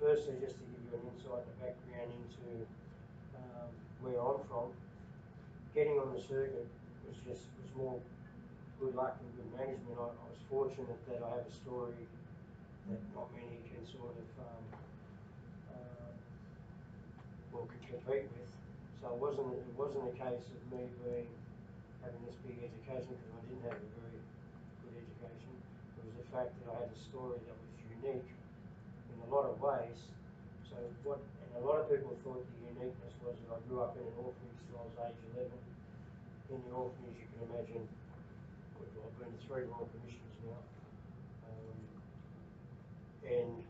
firstly, just to give you an insight and a background into where I'm from, getting on the circuit was more good luck and good management. I was fortunate that I have a story that not many can sort of can compete with. So it wasn't a case of me having this big education, because I didn't have a very good education. It was the fact that I had a story that was unique in a lot of ways. So and a lot of people thought the uniqueness was that I grew up in an orphanage till I was age 11. In the orphanage, you can imagine, I've been to 3 Royal Commissions now. And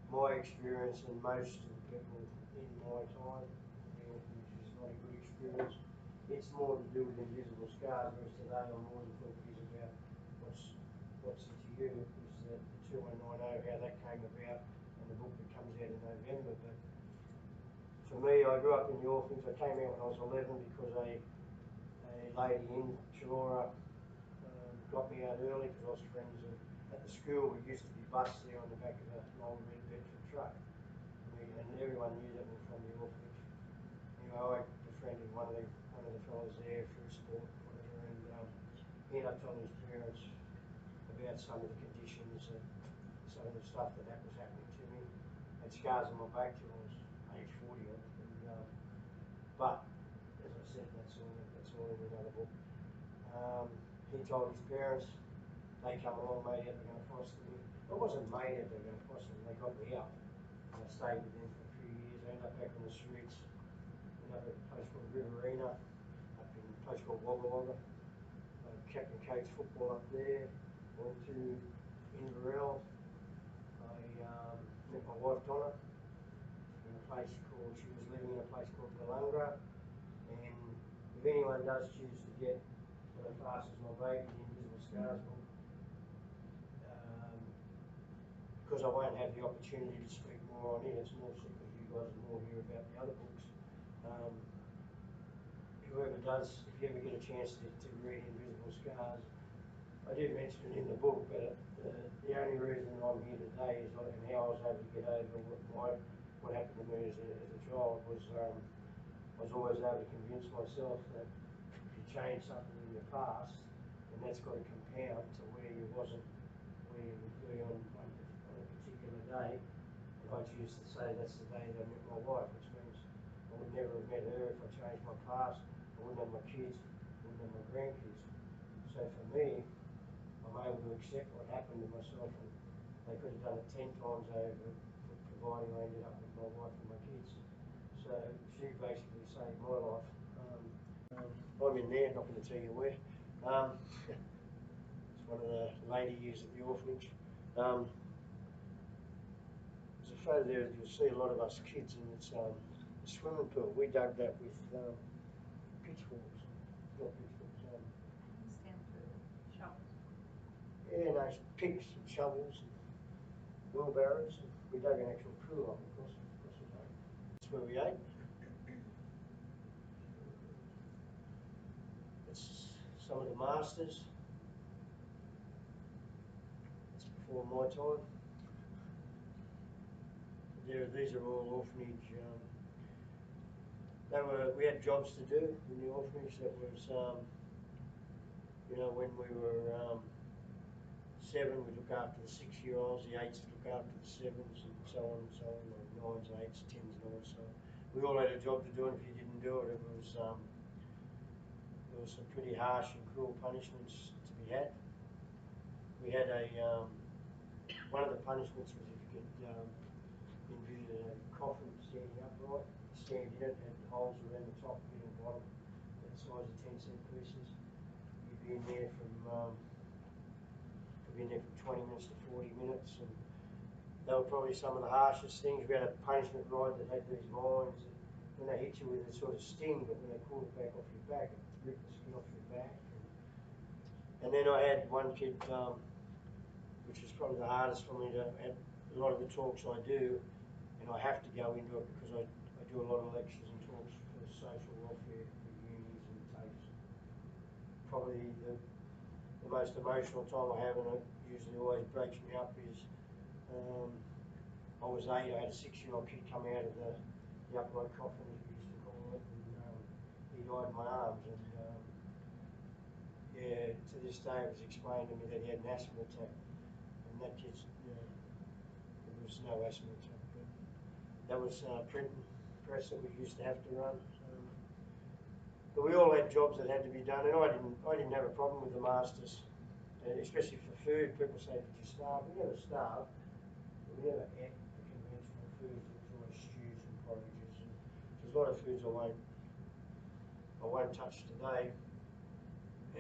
my experience, and most of the people in my time, the orphanage is not a good experience. It's more to do with invisible scars, whereas today I'm more than talking about what's into you, is that the 2190, how that came about, and the book that comes out in November. But for me, I grew up in the orphanage. I came out when I was 11 because a lady in Chullora got me out early, because I was friends at the school. We used to be bused there on the back of an old red Bedford truck, and everyone knew that we were from the orphanage. Anyway, I befriended one of the fellows there through sport, whatever, and he ended up telling his parents about some of the conditions and some of the stuff that was happening to me. I had scars on my back till I was age 40. But as I said, that's all in another book. He told his parents. They come along, made out they're going to foster me. It wasn't made out they were going to foster me. They got me out. And I stayed with them for a few years. I ended up back on the streets. Ended up at a place called Riverina, up in a place called Wagga Wagga. Captain Cates football up there. Went to Inverell. I met my wife Donna in a place called, she was living in a place called Galungra. And if anyone does choose to get what I class as my baby, the Invisible Scars book, because I won't have the opportunity to speak more on it, it's more so because you guys will more hear about the other books. Whoever does, if you ever get a chance to read Invisible Scars, I did mention it in the book, but the only reason I'm here today is and how I was able to get over what happened to me as a child was I was always able to convince myself that if you change something in your past, then that's got to compound to where you would be on a particular day. And I used to say that's the day that I met my wife, which means I would never have met her if I changed my past. I wouldn't have my kids, I wouldn't have my grandkids. So for me, I'm able to accept what happened to myself, and they could have done it 10 times over, providing I ended up with my wife and my kids. So she basically saved my life. I'm in there, not going to tell you where. It's one of the later years at the orphanage. There's a photo there, you'll see a lot of us kids, and it's a swimming pool. We dug that with pitchforks, not pitchforks. Stand for shovels. Yeah, no, picks and shovels and wheelbarrows. And we dug an actual pool up across the road. That's where we ate. It's some of the masters. It's before my time. These are all orphanage. We had jobs to do in the orphanage. That was, when we were 7, we look after the 6-year-olds, the 8s look after the 7s, and so on and so on, like 9s, 8s, 10s, 9s. So we all had a job to do, and if you didn't do it, there was some pretty harsh and cruel punishments to be had. We had one of the punishments was if you get injured in a coffin standing upright, stand in it, had holes around the top, middle, bottom, that size of 10-cent pieces. You'd be in there from 20 minutes to 40 minutes, and they were probably some of the harshest things. We had a punishment rod that had these vines, and when they hit you with it, sort of sting, but when they pulled it back off your back, it ripped the skin off your back. And then I had one kid, which is probably the hardest for me to have. A lot of the talks I do, and I have to go into it because I do a lot of lectures and talks for social welfare for unis and TAFEs. Probably the most emotional time I have, and it usually always breaks me up, is I was 8, I had a 6-year-old kid come out of the upright coffin, as we used to call it, and he died in my arms. And yeah, to this day it was explained to me that he had an asthma attack, and that just, there was no asthma attack. But that was print press that we used to have to run. But we all had jobs that had to be done, and I didn't have a problem with the masters, and especially for food. People say, "Did you starve?" We never starved. We never ate the conventional foods. It was always stews and porridges, and there's a lot of foods I won't touch today.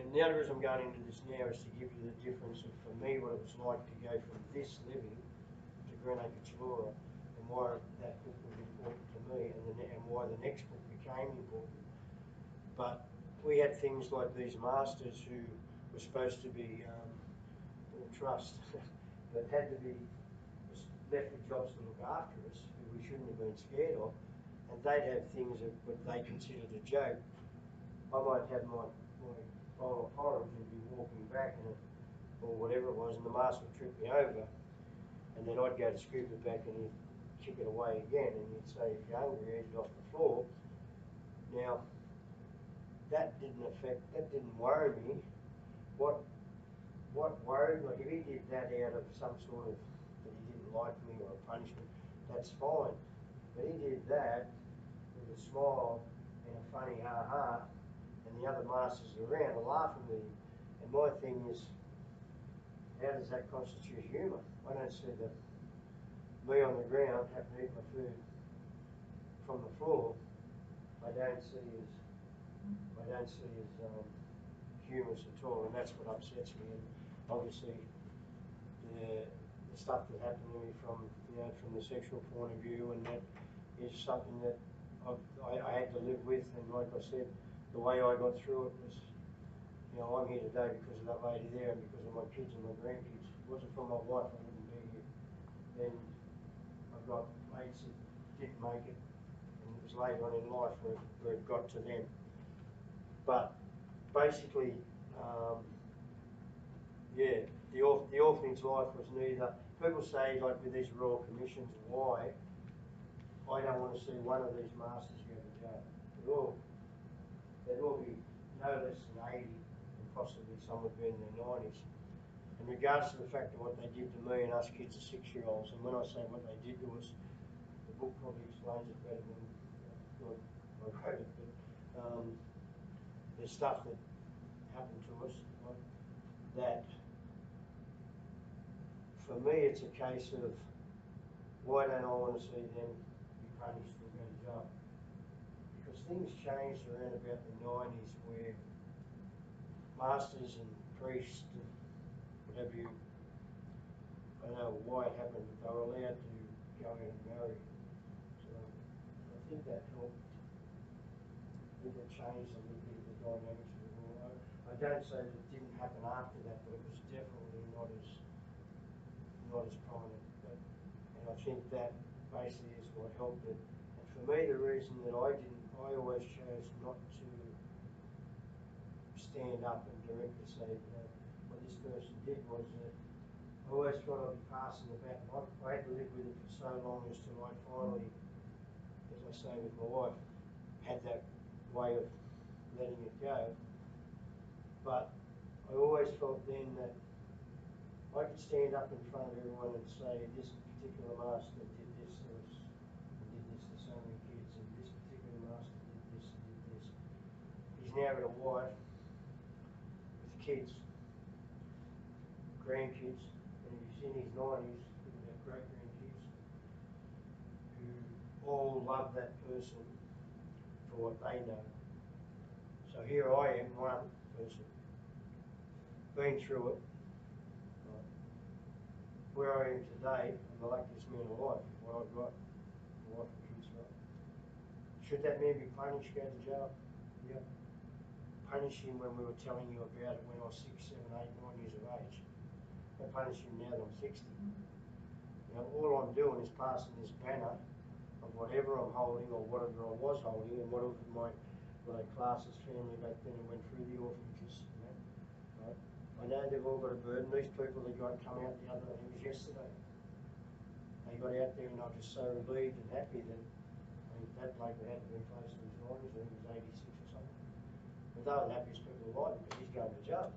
And the other reason I'm going into this now is to give you the difference of, for me, what it was like to go from this living to Greenacre Chullora, and why that book was important to me, and why the next book became important. But we had things like these masters who were supposed to be trust, that had to be left with jobs to look after us, who we shouldn't have been scared of, and they'd have things that what they considered a joke. I might have my bowl of porridge and be walking back in it, or whatever it was, and the master would trip me over, and then I'd go to scoop it back and he'd kick it away again, and he'd say, "If you're hungry, eat it off the floor." Now, that didn't worry me. What worried, like if he did that out of some sort of, that he didn't like me or a punishment, that's fine. But he did that with a smile and a funny ha-ha, and the other masters around are laughing at him. And my thing is, how does that constitute humour? I don't see me on the ground having to eat my food from the floor. I don't see as humorous at all, and that's what upsets me. And obviously, the stuff that happened to me from the sexual point of view, and that is something that I had to live with. And like I said, the way I got through it was, I'm here today because of that lady there, and because of my kids and my grandkids. If it wasn't for my wife, I wouldn't be here. Then I've got mates that didn't make it, and it was later on in life where it got to them. But basically, the orphanage life was neither. People say, like with these royal commissions, why I don't want to see one of these masters go to jail. They'd all be no less than 80, and possibly some would be in their 90s. In regards to the fact of what they did to me and us kids as 6-year-olds, and when I say what they did to us, the book probably explains it better than I wrote it. But there's stuff that happened to us that, for me, it's a case of why don't I want to see them be punished or go to jail? Because things changed around about the 90s where masters and priests and whatever I don't know why it happened, but they were allowed to go out and marry. So I think that helped. I think it changed a little bit of the dynamics of the world. I don't say that it didn't happen after that, but it was definitely not as prominent. And I think that basically is what helped it. And for me, the reason that I always chose not to stand up and directly say what this person did was that I always thought I'd be passing the baton. I had to live with it for so long as till I finally, as I say with my wife, had that way of letting it go. But I always felt then that I could stand up in front of everyone and say, this particular master did this to us, and did this to so many kids, and this particular master did this and did this. He's now got a wife with kids, grandkids, and he's in his 90s, he would have great grandkids, who all love that person for what they know. So here I am, one person, been through it. Where I am today, I'm the luckiest man alive, what I've got, my wife and kids, right? Should that man be punished, go to jail? Yep. Punish him when we were telling you about it when I was 6, 7, 8, 9 years of age. I punish him now that I'm 60. All I'm doing is passing this banner of whatever I'm holding or whatever I was holding and whatever what I class as family back then and went through the orphanages. Right? I know they've all got a burden. These people that got come out the other, it was yesterday. they got out there and they were just so relieved and happy that, I mean, that bloke had been close to his 90s, I think he was 86 or something. But they were the happiest people alive because he's going to jail.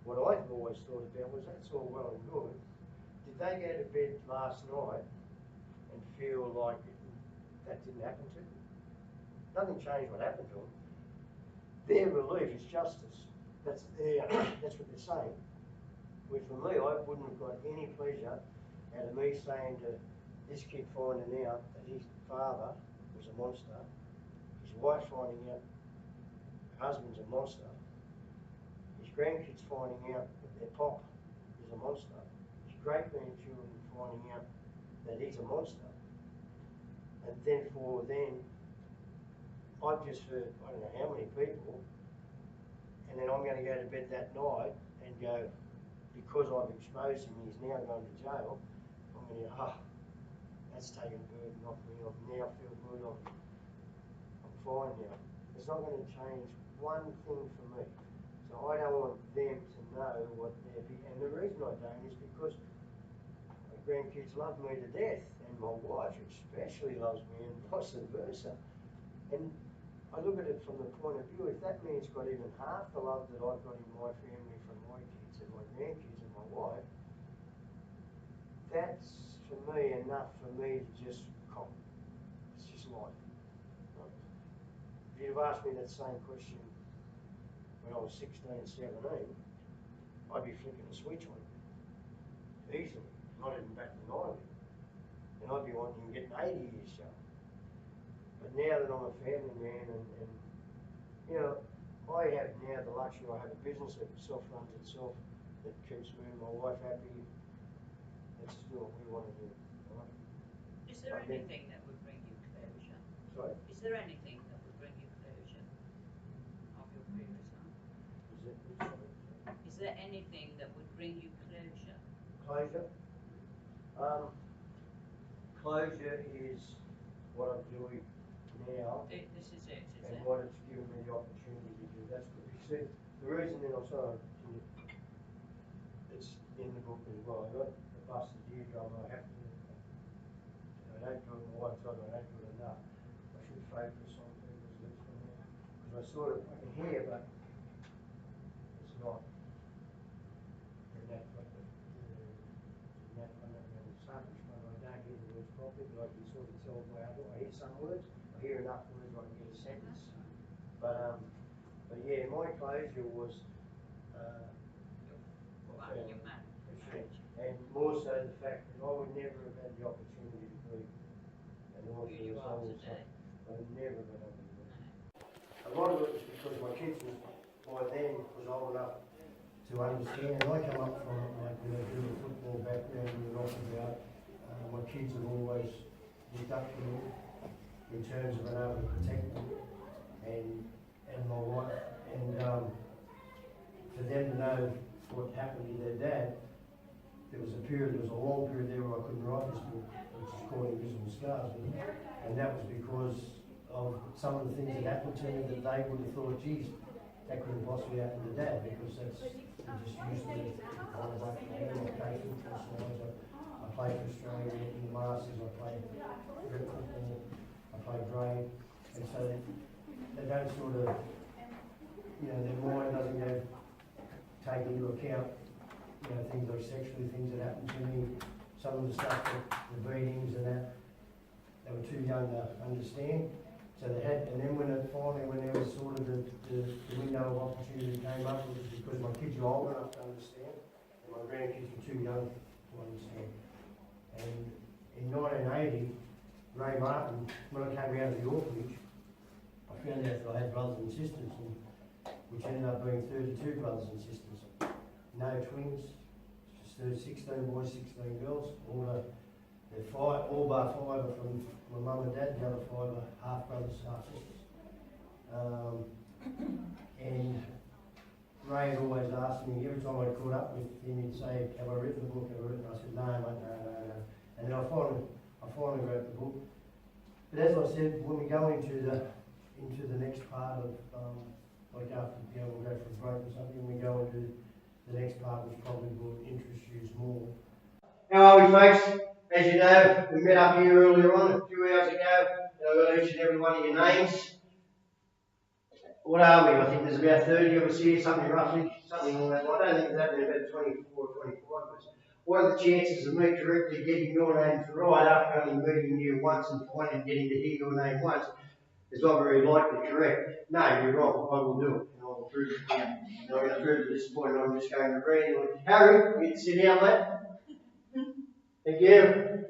What I always thought about was that's all well and good. Did they go to bed last night and feel like that didn't happen to them? Nothing changed what happened to them. Their relief is justice. That's what they're saying. Which for me, I wouldn't have got any pleasure out of me saying to this kid finding out that his father was a monster, his wife finding out her husband's a monster, his grandkids finding out that their pop is a monster, his great-grandchildren finding out that he's a monster. And then I've just heard, I don't know how many people, and then I'm going to go to bed that night and go, because I've exposed him, he's now going to jail, I'm going to go, that's taken a burden off me, I now feel good, I'm fine now. It's not going to change one thing for me. So I don't want them to know what they're being, and the reason I don't is because my grandkids love me to death, and my wife especially loves me, and vice versa. And I look at it from the point of view, if that man's got even half the love that I've got in my family from my kids and my grandkids and my wife, that's for me enough for me to just cop. It's just life. If you'd have asked me that same question when I was 16, 17, I'd be flicking a switch on easily, not even batting an eyelid. And I'd be wanting to get an 80 years show. But now that I'm a family man and you know, I have now the luxury, I have a business that self-runs itself, that keeps me and my wife happy. Let's just do what we want to do. Right? Is there anything that would bring you closure? Sorry? Is there anything that would bring you closure of your previous life? Is there anything that would bring you closure? Closure? Closure is what I'm doing now. This is it, is And it? what it's given me the opportunity to do. That's what you said. The reason that I'm sorry, it's in the book as well. I got the busted eardrum. I have to. I don't do it. My wife told me I don't do it enough. I should focus on people's lips from there because I can hear, but it's not. And that, like that, I'm not going to Spanish, but I don't hear the words properly. But I can sort of tell by other. I hear some words. I hear enough words. I can get a sentence. But yeah, my closure was Your marriage. and more so the fact that I would never have had the opportunity to be an author Who you as are well. today. I would never have been able to do it. A lot of it was because my kids by then was old enough to understand. And I come up from like doing a football background we were talking about. My kids have always looked up to me in terms of being able to protect them and my wife. And for them to know what happened to their dad, there was a long period there where I couldn't write this book, which is called Invisible Scars. And that was because of some of the things that happened to me that they would have thought, geez, that couldn't possibly happen to Dad, because that's just used to be kind of like I play football sides, I play for Australia in the Masters, I play rep football, I play grade, and so they don't sort of, you know, their mind doesn't go take into account, you know, things like sexually, things that happened to me, some of the stuff, the beatings and that, they were too young to understand. So they had, and then when there was sort of the window of opportunity came up, it was because my kids were old enough to understand, and my grandkids were too young to understand. And in 1980, Ray Martin, when I came out of the orphanage, I found out that I had brothers and sisters, which ended up being 32 brothers and sisters. No twins, just 16 boys, 16 girls. They're five, all but 5 are from my mum and dad, the other 5 are half brothers, half sisters. And Ray had always asked me, every time I caught up with him, he'd say, have I written the book? Have I written? I said, no, mate, no. And then I finally wrote the book. But as I said, when we go into the next part of, like after, you know, we'll go for a break or something, we go into the next part, which probably will interest you more. How are we, folks? As you know, we met up here earlier on, a few hours ago, and I got each and every one of your names. What are we? I think there's about 30 of us here, something roughly, something like that. I don't think there's only about 24 or 25 of us. What are the chances of me correctly getting your name right after only meeting you once and finding getting to hear your name once? Is not very likely correct. No, you're wrong. I will do it. And I will prove it to you. And I'm going to prove it at this point. I'm just going to randomly. Harry, you can sit down, mate. Thank you.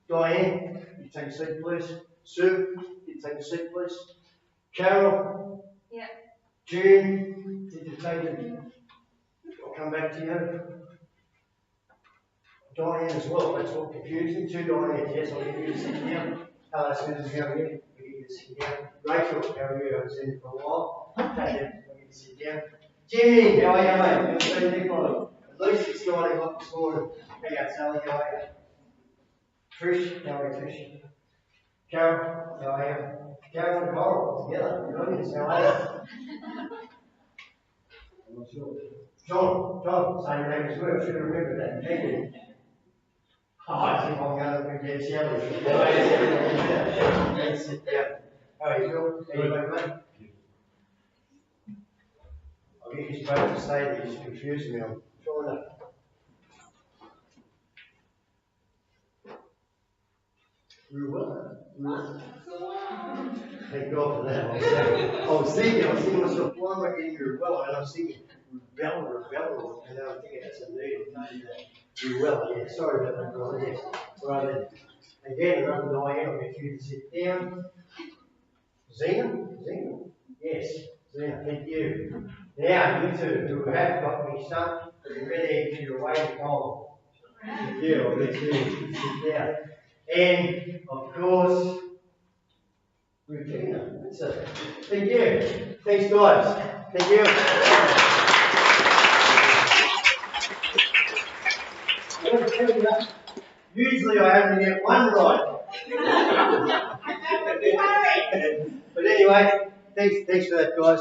Diane, you take a seat, please. Sue, you take a seat, please. Carol. Yeah. June, did you take it? I'll come back to you. Diane as well. That's what confused me. Two Dianes. Yes, I'll get you to sit down. Hello, Susan. How are you? Rachel, how are you? I haven't seen you for a while. Okay, I'll get you to sit down. Jimmy, how are you, mate? Good to see you, Nicola. At least it's 9 o'clock this morning. Hey, Sally, how are you? Trish, how are you, Trish? Carol, how are you? Carol and Coral, together. Brilliant, how are you? I'm not sure. John, same name as well. I should have remembered that. Thank you. Oh, I think I'm going to forget Sally. Let's sit down. How are you, Phil? How you doing, mate? I'll get you both to say that you're confusing me. I'm trying to. Real well. Thank God for that. I was thinking myself, why am I getting Ruella? And I was thinking, Rebella, and then I'm thinking that's a needle name, Ruella. Yeah, sorry about that, brother. Yes. Right then. Again, another Diane, I'll get you to sit down. Zena? Yes, Zena, thank you. Now, you two who have got me stuck, are you ready to your way to home? Thank you, I'll get you to sit down. And, of course, Regina. That's it. Thank you. Thanks, guys. Thank you. Usually I only get one right. But anyway, thanks for that, guys.